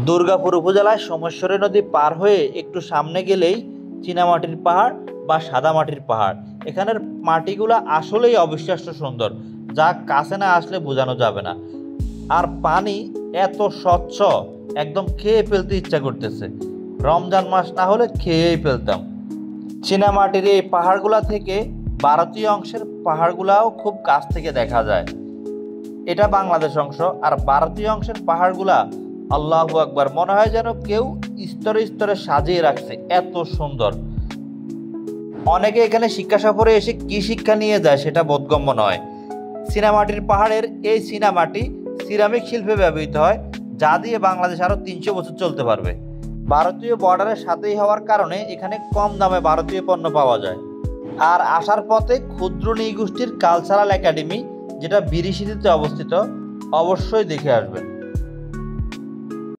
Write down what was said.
দুর্গাপুর উপজেলায় সোমেশ্বরী নদী পার হয়ে একটু সামনে গেলেই চীনামাটির পাহাড় বা সাদা মাটির পাহাড়। এখানের মাটিগুলো আসলেই অবিশ্বাস্য সুন্দর, যা কাছে না আসলে বোঝানো যাবে না। আর পানি এত স্বচ্ছ, একদম খেয়ে ফেলতে ইচ্ছা করতেছে। রমজান মাস না হলে খেয়েই ফেলতাম। চীনামাটির এই পাহাড়গুলা থেকে ভারতীয় অংশের পাহাড়গুলাও খুব কাছ থেকে দেখা যায়। এটা বাংলাদেশ অংশ, আর ভারতীয় অংশের পাহাড়গুলা আল্লাহু আকবার, মনে হয় যেন কেউ স্তরে স্তরে সাজিয়ে রাখছে, এত সুন্দর। অনেকে এখানে শিক্ষা সফরে এসে কি শিক্ষা নিয়ে যায় সেটা বোধগম্য নয়। চীনামাটির পাহাড়ের এই চীনামাটি সিরামিক শিল্পে ব্যবহৃত হয়, যা দিয়ে বাংলাদেশ আরও 300 বছর চলতে পারবে। ভারতীয় বর্ডারের সাথেই হওয়ার কারণে এখানে কম দামে ভারতীয় পণ্য পাওয়া যায়। আর আসার পথে ক্ষুদ্র নৃগোষ্ঠীর কালচারাল একাডেমি, যেটা বিরিশিটিতে অবস্থিত, অবশ্যই দেখে আসবেন।